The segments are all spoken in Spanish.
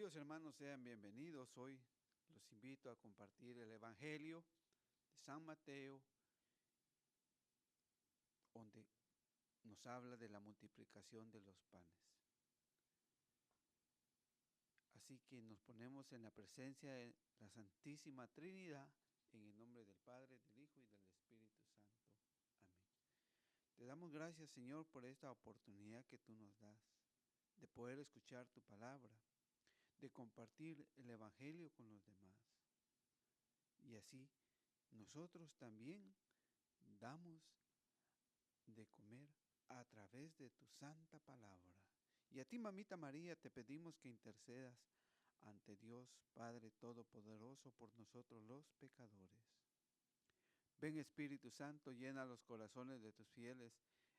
Queridos hermanos, sean bienvenidos. Hoy los invito a compartir el Evangelio de San Mateo, donde nos habla de la multiplicación de los panes. Así que nos ponemos en la presencia de la Santísima Trinidad, en el nombre del Padre, del Hijo y del Espíritu Santo. Amén. Te damos gracias, Señor, por esta oportunidad que tú nos das, de poder escuchar tu palabra, de compartir el Evangelio con los demás. Y así nosotros también damos de comer a través de tu santa palabra. Y a ti, mamita María, te pedimos que intercedas ante Dios Padre Todopoderoso por nosotros los pecadores. Ven, Espíritu Santo, llena los corazones de tus fieles,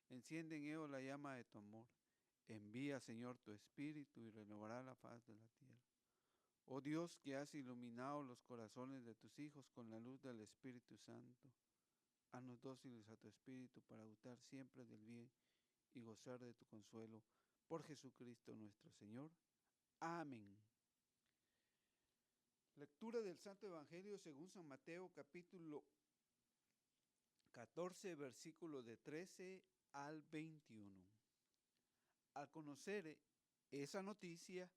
enciende en ellos la llama de tu amor. Envía, Señor, tu Espíritu y renovará la faz de la tierra. Oh Dios, que has iluminado los corazones de tus hijos con la luz del Espíritu Santo, haznos dóciles a tu Espíritu para gustar siempre del bien y gozar de tu consuelo. Por Jesucristo nuestro Señor. Amén. Lectura del Santo Evangelio según San Mateo, capítulo 14, versículo de 13 al 21. Al conocer esa noticia,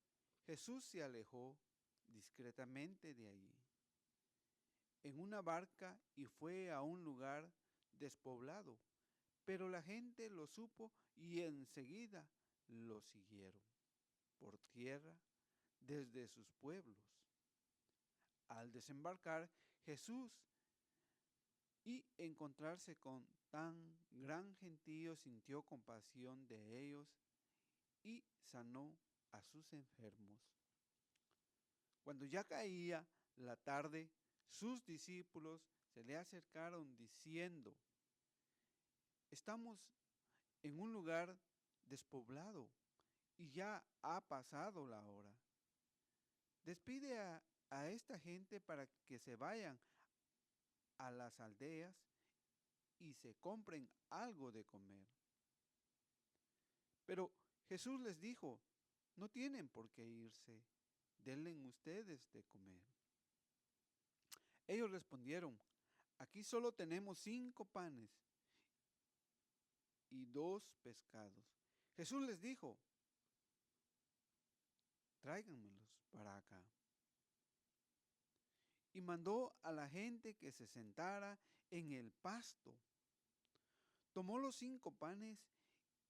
Jesús se alejó discretamente de allí en una barca y fue a un lugar despoblado, pero la gente lo supo y enseguida lo siguieron por tierra desde sus pueblos. Al desembarcar Jesús y encontrarse con tan gran gentío, sintió compasión de ellos y sanó a sus enfermos. Cuando ya caía la tarde, sus discípulos se le acercaron diciendo: estamos en un lugar despoblado y ya ha pasado la hora. Despide a esta gente para que se vayan a las aldeas y se compren algo de comer. Pero Jesús les dijo: no tienen por qué irse, denle ustedes de comer. Ellos respondieron: aquí solo tenemos 5 panes y 2 pescados. Jesús les dijo: tráiganmelos para acá. Y mandó a la gente que se sentara en el pasto. Tomó los 5 panes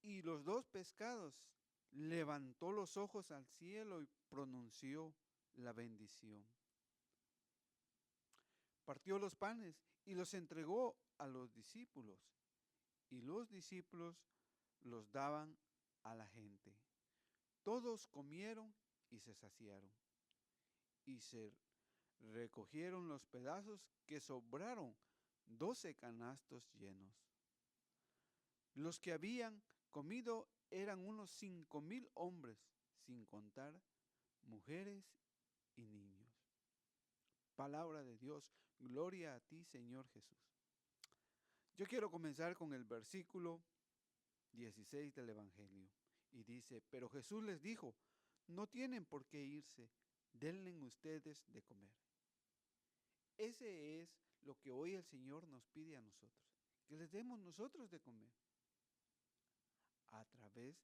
y los 2 pescados, levantó los ojos al cielo y pronunció la bendición. Partió los panes y los entregó a los discípulos, y los discípulos los daban a la gente. Todos comieron y se saciaron, y se recogieron los pedazos que sobraron, 12 canastos llenos. Los que habían comido eran unos 5,000 hombres, sin contar mujeres y niños. Palabra de Dios, gloria a ti, Señor Jesús. Yo quiero comenzar con el versículo 16 del Evangelio. Y dice: pero Jesús les dijo: no tienen por qué irse, denle ustedes de comer. Ese es lo que hoy el Señor nos pide a nosotros, que les demos nosotros de comer, a través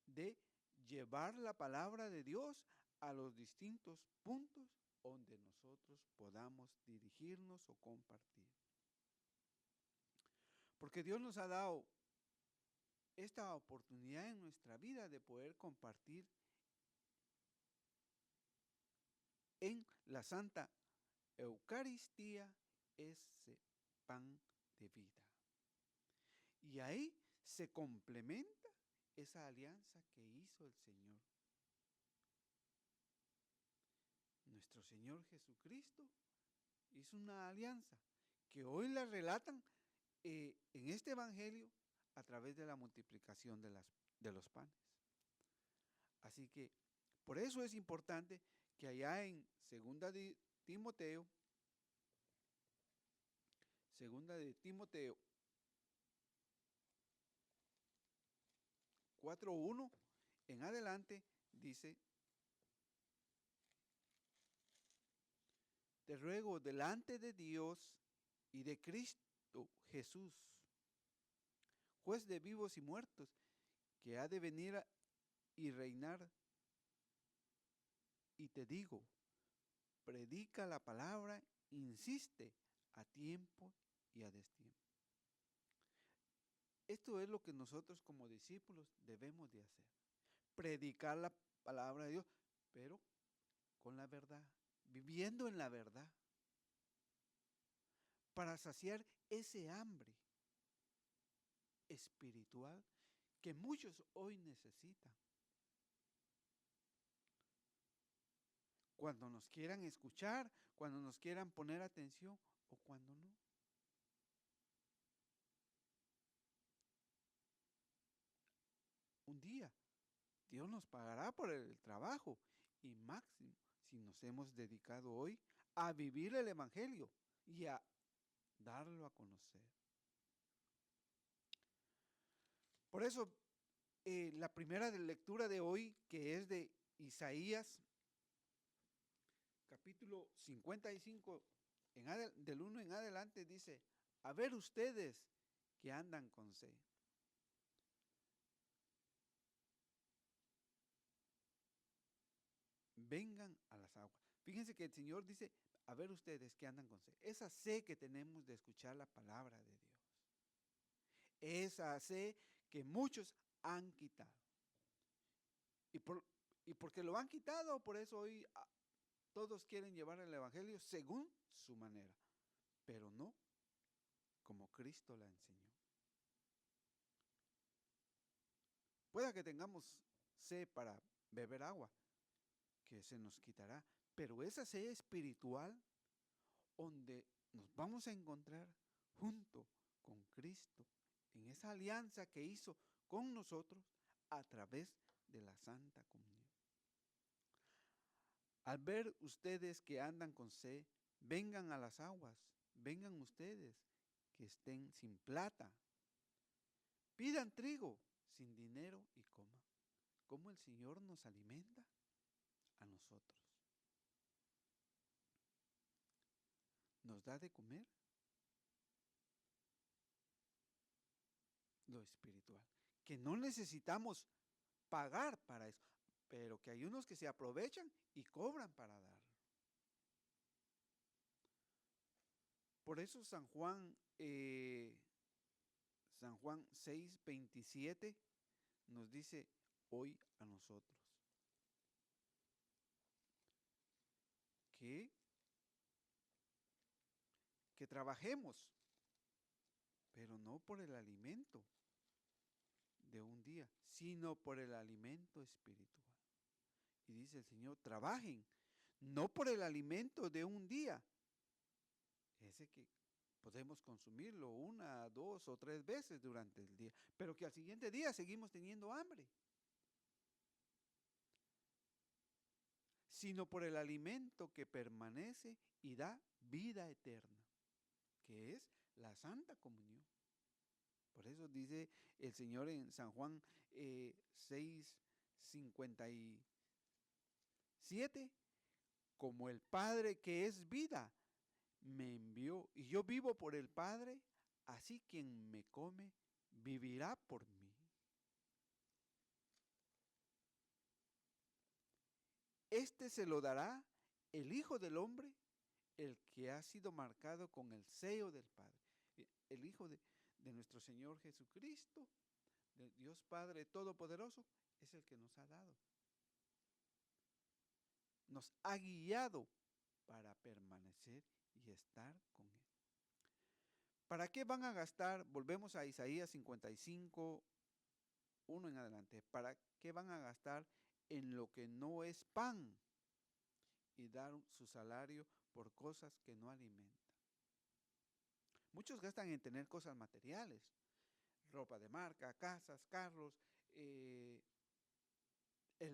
de llevar la palabra de Dios a los distintos puntos donde nosotros podamos dirigirnos o compartir. Porque Dios nos ha dado esta oportunidad en nuestra vida de poder compartir en la Santa Eucaristía ese pan de vida. Y ahí se complementa esa alianza que hizo el Señor. Nuestro Señor Jesucristo hizo una alianza que hoy la relatan en este Evangelio a través de la multiplicación de los panes. Así que por eso es importante que allá en segunda de Timoteo 4:1 en adelante dice: te ruego delante de Dios y de Cristo Jesús, juez de vivos y muertos, que ha de venir y reinar. Y te digo, predica la palabra, insiste a tiempo y a destiempo. Esto es lo que nosotros como discípulos debemos de hacer. Predicar la palabra de Dios, pero con la verdad, viviendo en la verdad, para saciar ese hambre espiritual que muchos hoy necesitan. Cuando nos quieran escuchar, cuando nos quieran poner atención o cuando no. Un día Dios nos pagará por el trabajo y máximo si nos hemos dedicado hoy a vivir el Evangelio y a darlo a conocer. Por eso, la primera lectura de hoy, que es de Isaías, capítulo 55, del 1 en adelante, dice, a ver ustedes que andan con sed. Vengan a las aguas. Fíjense que el Señor dice, a ver ustedes que andan con sed. Esa sed que tenemos de escuchar la palabra de Dios. Esa sed que muchos han quitado. Y porque lo han quitado, por eso hoy todos quieren llevar el Evangelio según su manera, pero no como Cristo la enseñó. Pueda que tengamos sed para beber agua, que se nos quitará, pero esa sed espiritual donde nos vamos a encontrar junto con Cristo en esa alianza que hizo con nosotros a través de la Santa Comunión. Al ver ustedes que andan con sed, vengan a las aguas, vengan ustedes que estén sin plata, pidan trigo sin dinero y coman. ¿Cómo el Señor nos alimenta a nosotros? Nos da de comer lo espiritual, que no necesitamos pagar para eso, pero que hay unos que se aprovechan y cobran para dar. Por eso San Juan 6:27 nos dice hoy a nosotros que trabajemos, pero no por el alimento de un día, sino por el alimento espiritual. Y dice el Señor, trabajen, no por el alimento de un día, ese que podemos consumirlo 1, 2 o 3 veces durante el día, pero que al siguiente día seguimos teniendo hambre, sino por el alimento que permanece y da vida eterna, que es la Santa Comunión. Por eso dice el Señor en San Juan 6:57, como el Padre que es vida me envió y yo vivo por el Padre, así quien me come vivirá por mí. Este se lo dará el Hijo del Hombre, el que ha sido marcado con el sello del Padre. El Hijo de nuestro Señor Jesucristo, de Dios Padre Todopoderoso, es el que nos ha dado. Nos ha guiado para permanecer y estar con Él. ¿Para qué van a gastar? Volvemos a Isaías 55, 1 en adelante. ¿Para qué van a gastar en lo que no es pan y dar su salario por cosas que no alimentan? Muchos gastan en tener cosas materiales, ropa de marca, casas, carros, el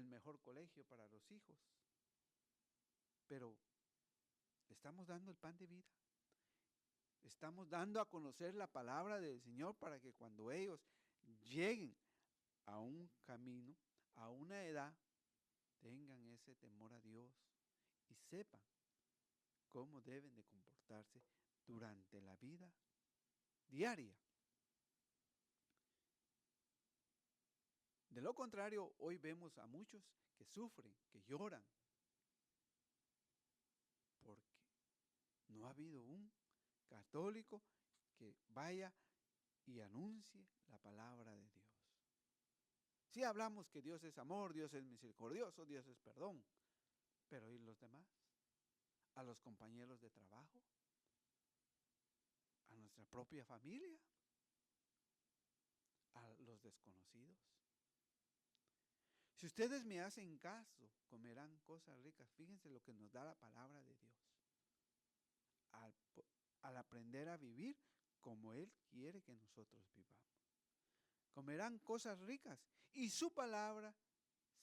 mejor colegio para los hijos. Pero estamos dando el pan de vida. Estamos dando a conocer la palabra del Señor para que cuando ellos lleguen a un camino, a una edad, tengan ese temor a Dios y sepan cómo deben de comportarse durante la vida diaria. De lo contrario, hoy vemos a muchos que sufren, que lloran, porque no ha habido un católico que vaya y anuncie la palabra de Dios. Sí hablamos que Dios es amor, Dios es misericordioso, Dios es perdón, pero ¿y los demás? ¿A los compañeros de trabajo? ¿A nuestra propia familia? ¿A los desconocidos? Si ustedes me hacen caso, comerán cosas ricas. Fíjense lo que nos da la palabra de Dios. Al aprender a vivir como Él quiere que nosotros vivamos. Comerán cosas ricas y su palabra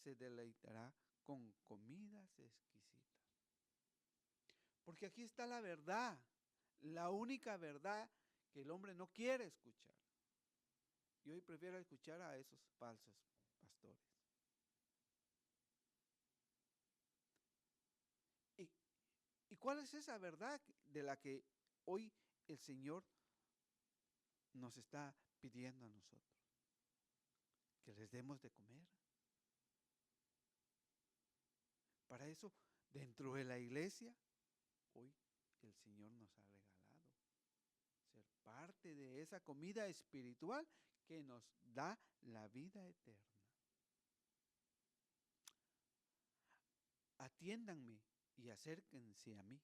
se deleitará con comidas exquisitas. Porque aquí está la verdad, la única verdad que el hombre no quiere escuchar. Y hoy prefiero escuchar a esos falsos pastores. ¿Y cuál es esa verdad de la que hoy el Señor nos está pidiendo a nosotros? Que les demos de comer. Para eso, dentro de la iglesia, hoy el Señor nos ha regalado ser parte de esa comida espiritual que nos da la vida eterna. Atiéndanme y acérquense a mí.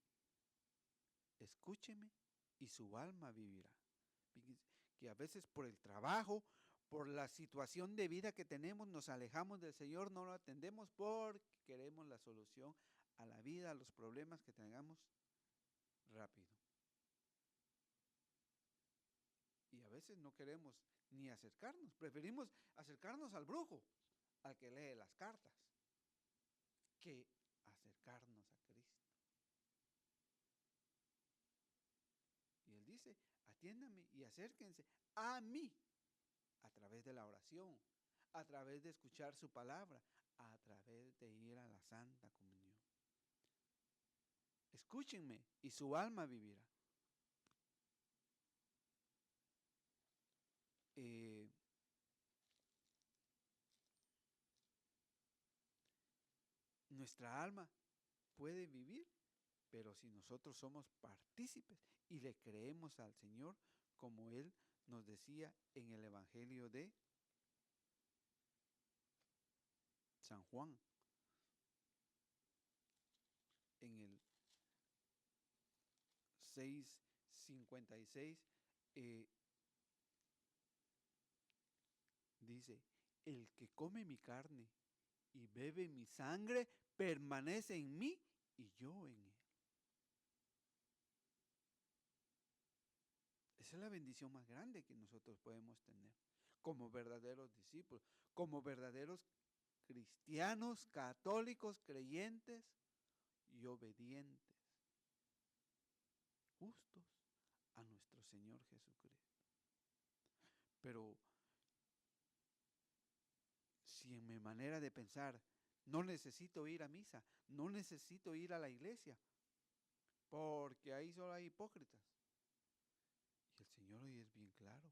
Escúcheme y su alma vivirá. Que a veces por el trabajo, por la situación de vida que tenemos, nos alejamos del Señor, no lo atendemos porque queremos la solución a la vida, a los problemas que tengamos rápido. Y a veces no queremos ni acercarnos, preferimos acercarnos al brujo, al que lee las cartas, que acercarnos a Cristo. Y Él dice, atiéndame y acérquense a mí a través de la oración, a través de escuchar su palabra, a través de ir a la Santa Comunión. Escúchenme y su alma vivirá. Nuestra alma puede vivir, pero si nosotros somos partícipes y le creemos al Señor, como Él nos decía en el Evangelio de San Juan, en el 6:56, dice, el que come mi carne y bebe mi sangre permanece en mí y yo en él. Esa es la bendición más grande que nosotros podemos tener como verdaderos discípulos, como verdaderos cristianos, católicos, creyentes y obedientes, justos a nuestro Señor Jesucristo. Pero si en mi manera de pensar no necesito ir a misa, no necesito ir a la iglesia, porque ahí solo hay hipócritas. Y el Señor hoy es bien claro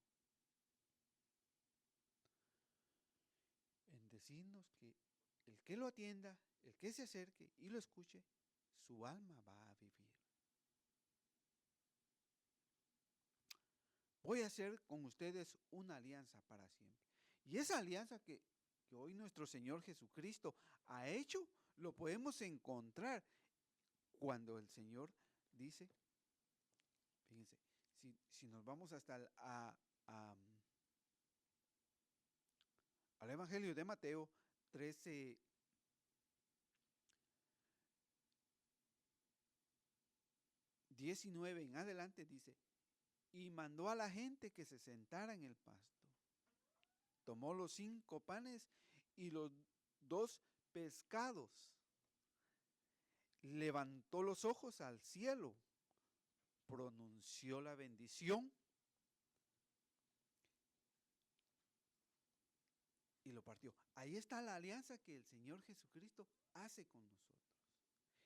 en decirnos que el que lo atienda, el que se acerque y lo escuche, su alma va a vivir. Voy a hacer con ustedes una alianza para siempre. Y esa alianza que hoy nuestro Señor Jesucristo ha hecho, lo podemos encontrar cuando el Señor dice, fíjense, si nos vamos hasta al Evangelio de Mateo 13, 19 en adelante, dice, y mandó a la gente que se sentara en el pasto. Tomó los 5 panes y los 2 pescados. Levantó los ojos al cielo, pronunció la bendición y lo partió. Ahí está la alianza que el Señor Jesucristo hace con nosotros.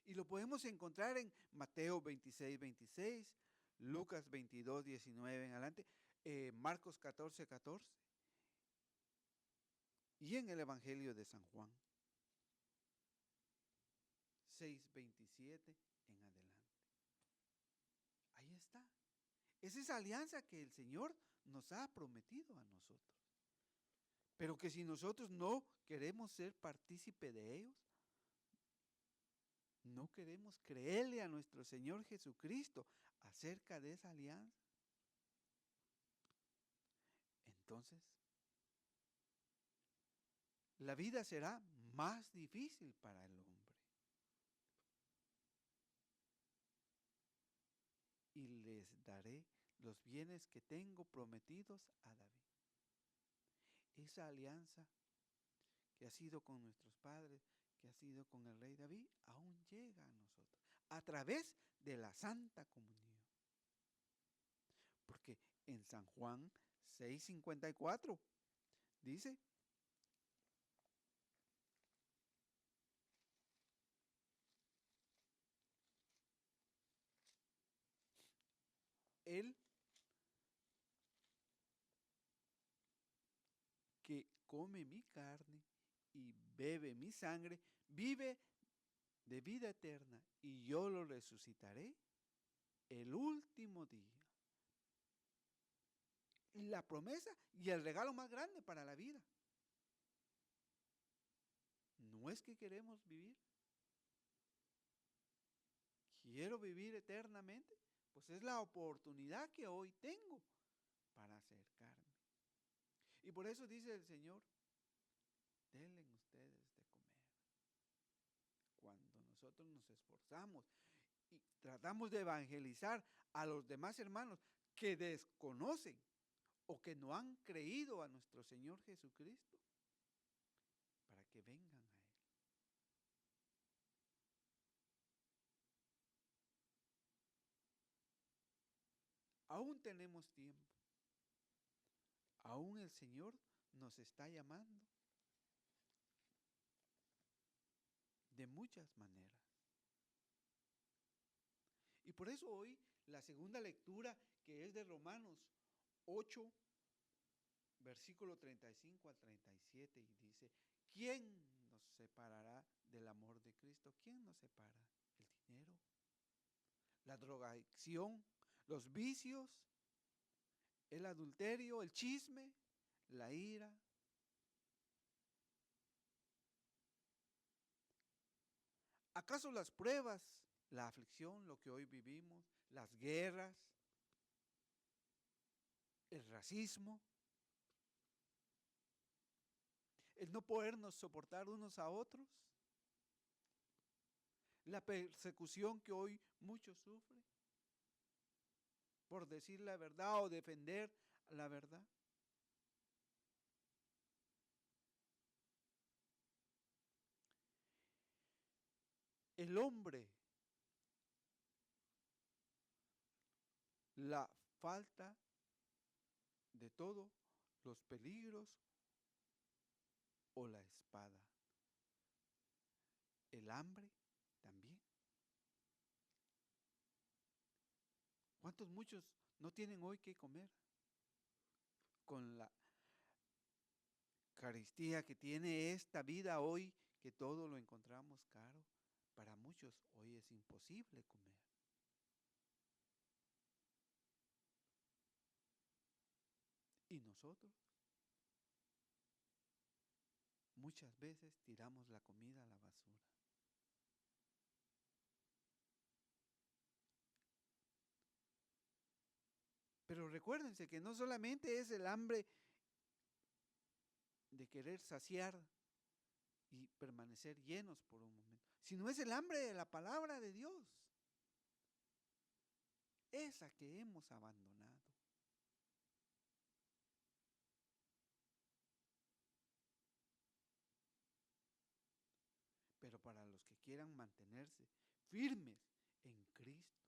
Y lo podemos encontrar en Mateo 26, 26, Lucas 22, 19 en adelante, Marcos 14, 14 y en el Evangelio de San Juan 6, 27 en adelante. Ahí está. Es esa alianza que el Señor nos ha prometido a nosotros. Pero que si nosotros no queremos ser partícipe de ellos, no queremos creerle a nuestro Señor Jesucristo acerca de esa alianza, entonces la vida será más difícil para el hombre. Y les daré los bienes que tengo prometidos a David. Esa alianza que ha sido con nuestros padres, que ha sido con el rey David, aún llega a nosotros a través de la Santa Comunión. Porque en San Juan 6:54 dice: Él que come mi carne y bebe mi sangre, vive de vida eterna, y yo lo resucitaré el último día. La promesa y el regalo más grande para la vida. No es que queremos vivir. Quiero vivir eternamente. Pues es la oportunidad que hoy tengo para acercarme. Y por eso dice el Señor: denle ustedes de comer. Cuando nosotros nos esforzamos y tratamos de evangelizar a los demás hermanos que desconocen o que no han creído a nuestro Señor Jesucristo, para que vengan a Él. Aún tenemos tiempo. Aún el Señor nos está llamando de muchas maneras. Y por eso hoy la segunda lectura, que es de Romanos 8, versículo 35 al 37, y dice: ¿quién nos separará del amor de Cristo? ¿Quién nos separa? ¿El dinero? ¿La drogadicción? ¿Los vicios? ¿El adulterio? ¿El chisme? ¿La ira? ¿Acaso las pruebas, la aflicción, lo que hoy vivimos, las guerras, el racismo, el no podernos soportar unos a otros, la persecución que hoy muchos sufren por decir la verdad o defender la verdad? El hombre, la falta de todo, los peligros o la espada, el hambre también. ¿Cuántos muchos no tienen hoy qué comer? Con la carestía que tiene esta vida hoy, que todo lo encontramos caro, para muchos hoy es imposible comer. Y nosotros muchas veces tiramos la comida a la basura. Pero recuérdense que no solamente es el hambre de querer saciar y permanecer llenos por un momento, sino es el hambre de la palabra de Dios, esa que hemos abandonado. Pero para los que quieran mantenerse firmes en Cristo,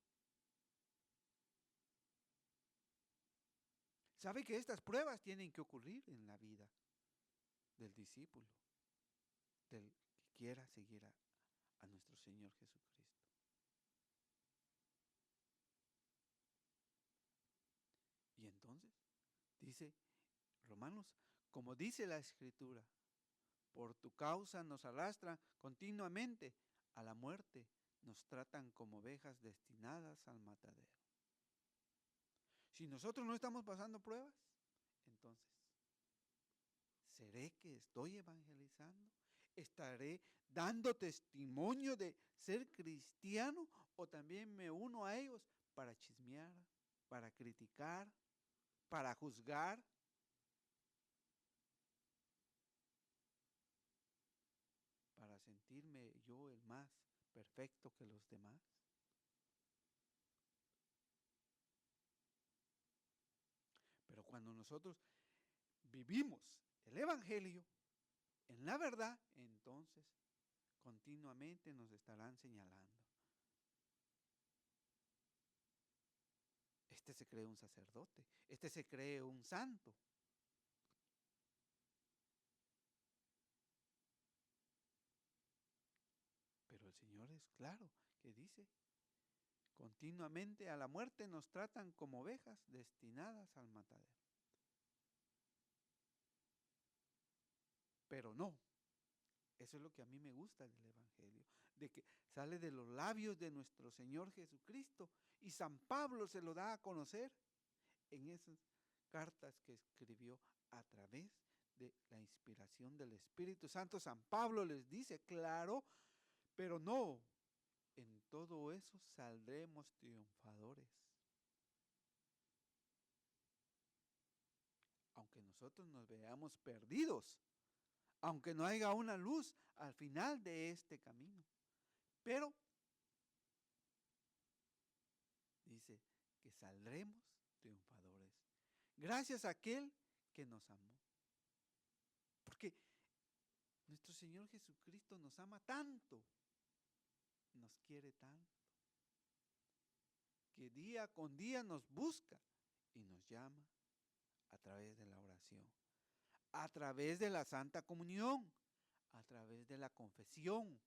sabe que estas pruebas tienen que ocurrir en la vida del discípulo, del que quiera seguir a nuestro Señor Jesucristo. Dice Romanos, como dice la Escritura, por tu causa nos arrastran continuamente a la muerte, nos tratan como ovejas destinadas al matadero. Si nosotros no estamos pasando pruebas, entonces, ¿seré que estoy evangelizando? ¿Estaré dando testimonio de ser cristiano o también me uno a ellos para chismear, para criticar, para juzgar? Para sentirme yo el más perfecto que los demás. Pero cuando nosotros vivimos el Evangelio en la verdad, entonces continuamente nos estarán señalando. Este se cree un sacerdote, este se cree un santo. Pero el Señor es claro que dice, continuamente a la muerte nos tratan como ovejas destinadas al matadero. Pero no, eso es lo que a mí me gusta del Evangelio, de que sale de los labios de nuestro Señor Jesucristo y San Pablo se lo da a conocer en esas cartas que escribió a través de la inspiración del Espíritu Santo. San Pablo les dice, claro, pero no, en todo eso saldremos triunfadores. Aunque nosotros nos veamos perdidos, aunque no haya una luz al final de este camino. Pero dice que saldremos triunfadores. Gracias a aquel que nos amó. Porque nuestro Señor Jesucristo nos ama tanto, nos quiere tanto, que día con día nos busca y nos llama a través de la oración, a través de la Santa Comunión, a través de la confesión.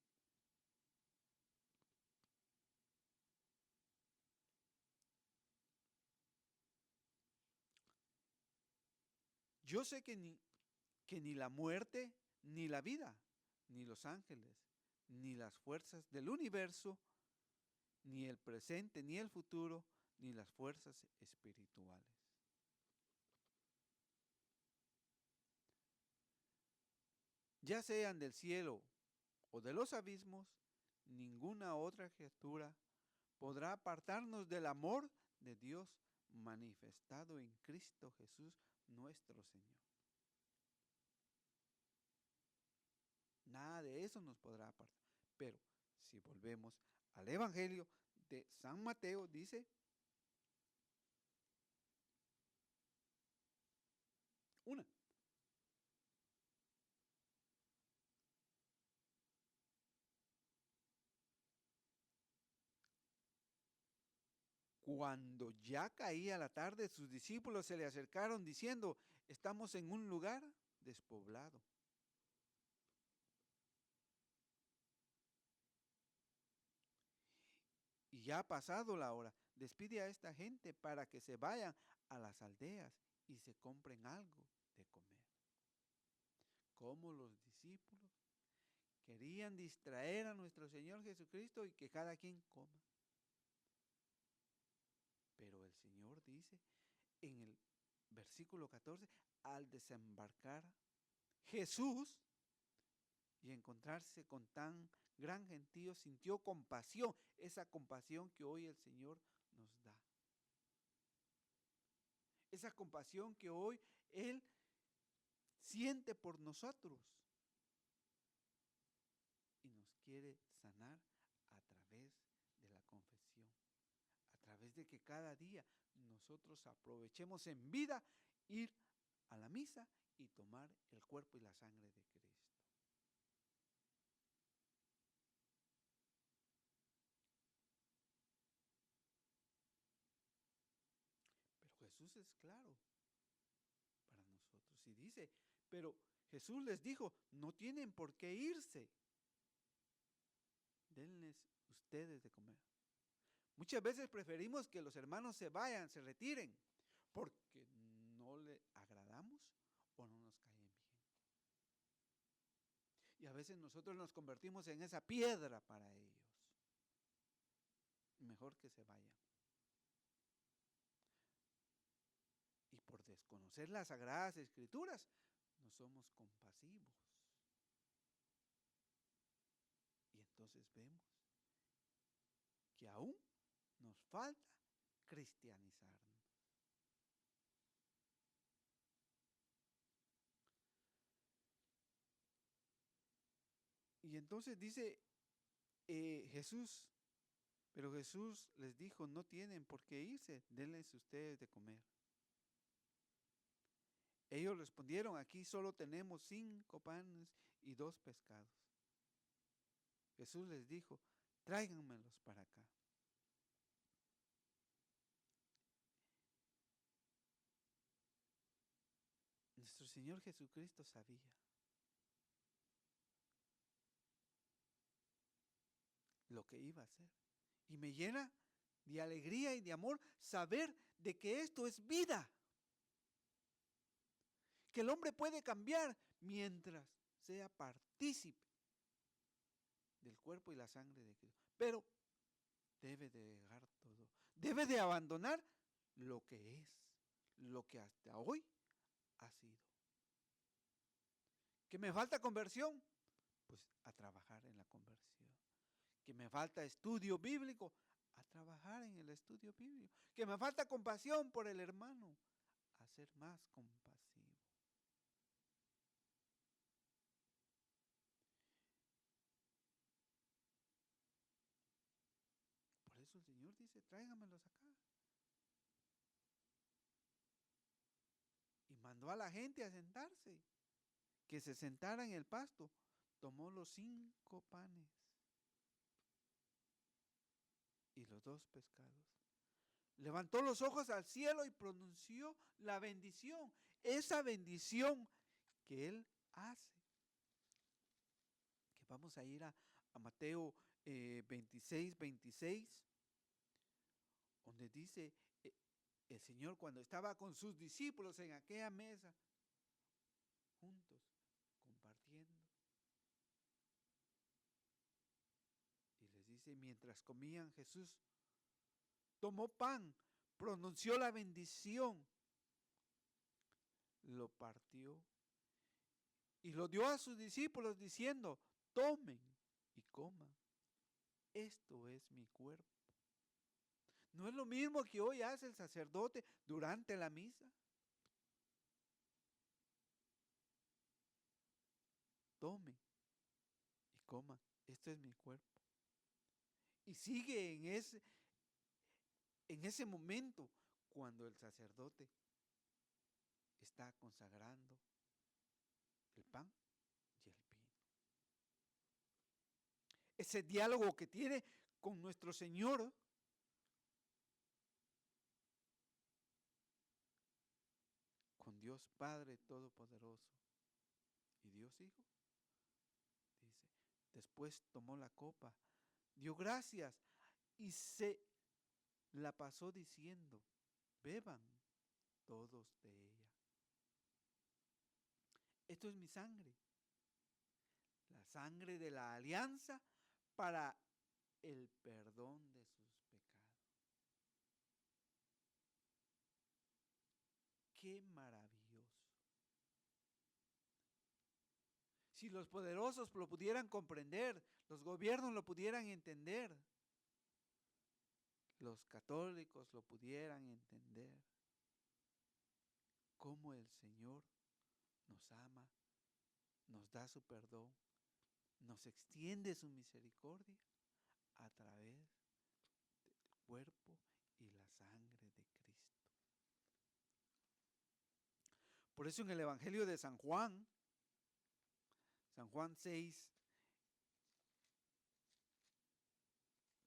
Yo sé que ni la muerte, ni la vida, ni los ángeles, ni las fuerzas del universo, ni el presente, ni el futuro, ni las fuerzas espirituales, ya sean del cielo o de los abismos, ninguna otra criatura podrá apartarnos del amor de Dios manifestado en Cristo Jesús nuestro Señor. Nada de eso nos podrá apartar. Pero si volvemos al Evangelio de San Mateo, dice, una, cuando ya caía la tarde, sus discípulos se le acercaron diciendo, estamos en un lugar despoblado. Y ya ha pasado la hora, despide a esta gente para que se vayan a las aldeas y se compren algo de comer. Como los discípulos querían distraer a nuestro Señor Jesucristo y que cada quien coma. Pero el Señor dice en el versículo 14, al desembarcar Jesús y encontrarse con tan gran gentío, sintió compasión, esa compasión que hoy el Señor nos da. Esa compasión que hoy Él siente por nosotros y nos quiere sanar a través de la confesión, a través de que cada día nosotros aprovechemos en vida ir a la misa y tomar el cuerpo y la sangre de Cristo. Pero Jesús es claro para nosotros y dice, pero Jesús les dijo, no tienen por qué irse, denles ustedes de comer. Muchas veces preferimos que los hermanos se vayan, se retiren, porque no le gustamos o no nos caen bien. Y a veces nosotros nos convertimos en esa piedra para ellos. Mejor que se vayan. Y por desconocer las sagradas escrituras, no somos compasivos. Y entonces vemos que aún nos falta cristianizarnos. Y entonces dice Jesús, pero Jesús les dijo, no tienen por qué irse, denles ustedes de comer. Ellos respondieron, aquí solo tenemos 5 panes y 2 pescados. Jesús les dijo, tráiganmelos para acá. Nuestro Señor Jesucristo sabía lo que iba a hacer. Y me llena de alegría y de amor saber de que esto es vida. Que el hombre puede cambiar mientras sea partícipe del cuerpo y la sangre de Cristo. Pero debe de dejar todo. Debe de abandonar lo que es, lo que hasta hoy ha sido. ¿Que me falta conversión? Pues a trabajar en la conversión. ¿Que me falta estudio bíblico? A trabajar en el estudio bíblico. ¿Que me falta compasión por el hermano? A ser más compasivo. Por eso el Señor dice, tráigamelos acá. Y mandó a la gente a sentarse, que se sentara en el pasto. Tomó los 5 panes y los 2 pescados. Levantó los ojos al cielo y pronunció la bendición. Esa bendición que Él hace. Que vamos a ir a Mateo 26, 26, donde dice el Señor cuando estaba con sus discípulos en aquella mesa, juntos, compartiendo. Y les dice, mientras comían, Jesús tomó pan, pronunció la bendición, lo partió y lo dio a sus discípulos diciendo, tomen y coman. Esto es mi cuerpo. ¿No es lo mismo que hoy hace el sacerdote durante la misa? Tomen y coman. Esto es mi cuerpo. Y sigue en ese momento cuando el sacerdote está consagrando el pan y el vino. Ese diálogo que tiene con nuestro Señor con Dios Padre Todopoderoso y Dios Hijo. Dice, después tomó la copa, dio gracias y se la pasó diciendo, beban todos de ella. Esto es mi sangre, la sangre de la alianza para el perdón de sus pecados. Qué maravilloso. Si los poderosos lo pudieran comprender, los gobiernos lo pudieran entender, los católicos lo pudieran entender, cómo el Señor nos ama, nos da su perdón, nos extiende su misericordia a través del cuerpo y la sangre de Cristo. Por eso en el Evangelio de San Juan 6,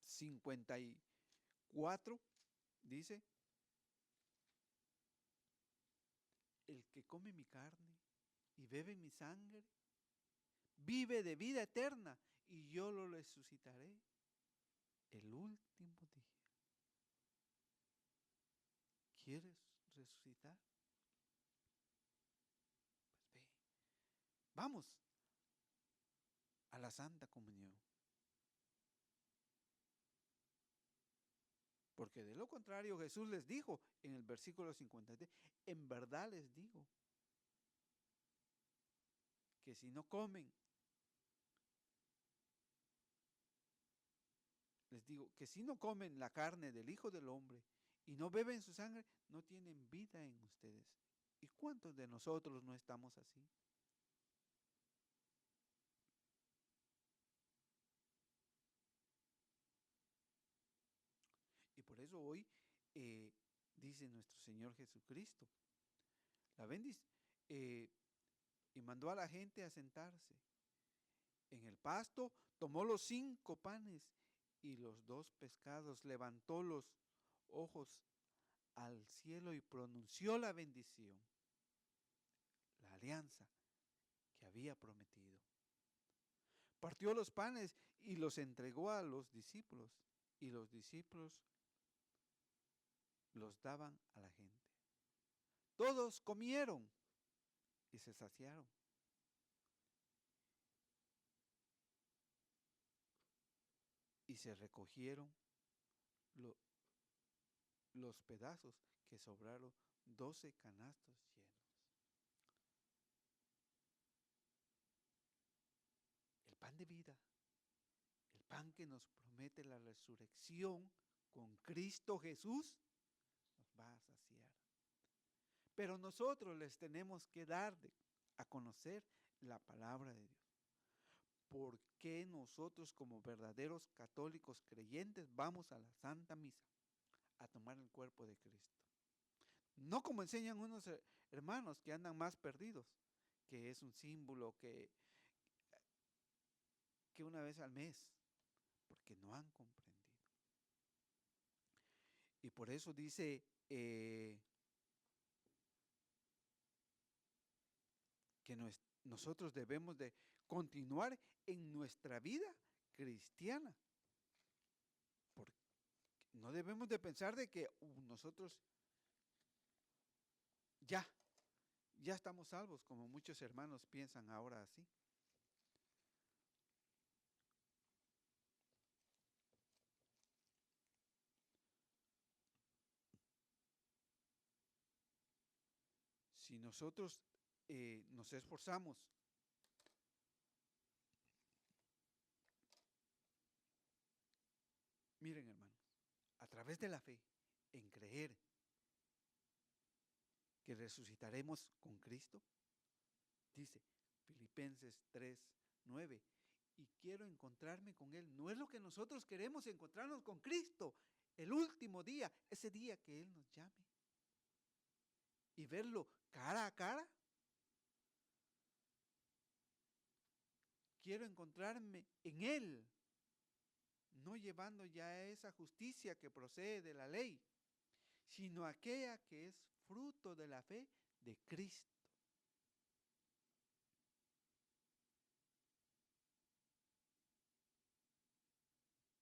54, dice, el que come mi carne y bebe mi sangre, vive de vida eterna y yo lo resucitaré el último día. ¿Quieres resucitar? vamos a la Santa Comunión. Porque de lo contrario Jesús les dijo en el versículo 53, en verdad les digo que si no comen, les digo que si no comen la carne del Hijo del Hombre y no beben su sangre, no tienen vida en ustedes. ¿Y cuántos de nosotros no estamos así? Y por eso hoy dice nuestro Señor Jesucristo, la bendice, y mandó a la gente a sentarse. En el pasto tomó los 5 panes y los 2 pescados, levantó los ojos al cielo y pronunció la bendición, la alianza que había prometido. Partió los panes y los entregó a los discípulos, y los discípulos los daban a la gente. Todos comieron y se saciaron. Y se recogieron los pedazos que sobraron, 12 canastos llenos. El pan de vida, el pan que nos promete la resurrección con Cristo Jesús, nos va a saciar. Pero nosotros les tenemos que dar a conocer la palabra de Dios. ¿Por qué nosotros como verdaderos católicos creyentes vamos a la Santa Misa a tomar el cuerpo de Cristo? No como enseñan unos hermanos que andan más perdidos, que es un símbolo que una vez al mes, porque no han comprendido. Y por eso dice que nosotros debemos de continuar en nuestra vida cristiana. Porque no debemos de pensar de que nosotros ya estamos salvos, como muchos hermanos piensan ahora así. Si nosotros nos esforzamos miren, hermanos, a través de la fe, en creer que resucitaremos con Cristo, dice Filipenses 3:9, y quiero encontrarme con Él. No es lo que nosotros queremos, encontrarnos con Cristo el último día, ese día que Él nos llame, y verlo cara a cara. Quiero encontrarme en Él, no llevando ya esa justicia que procede de la ley, sino aquella que es fruto de la fe de Cristo.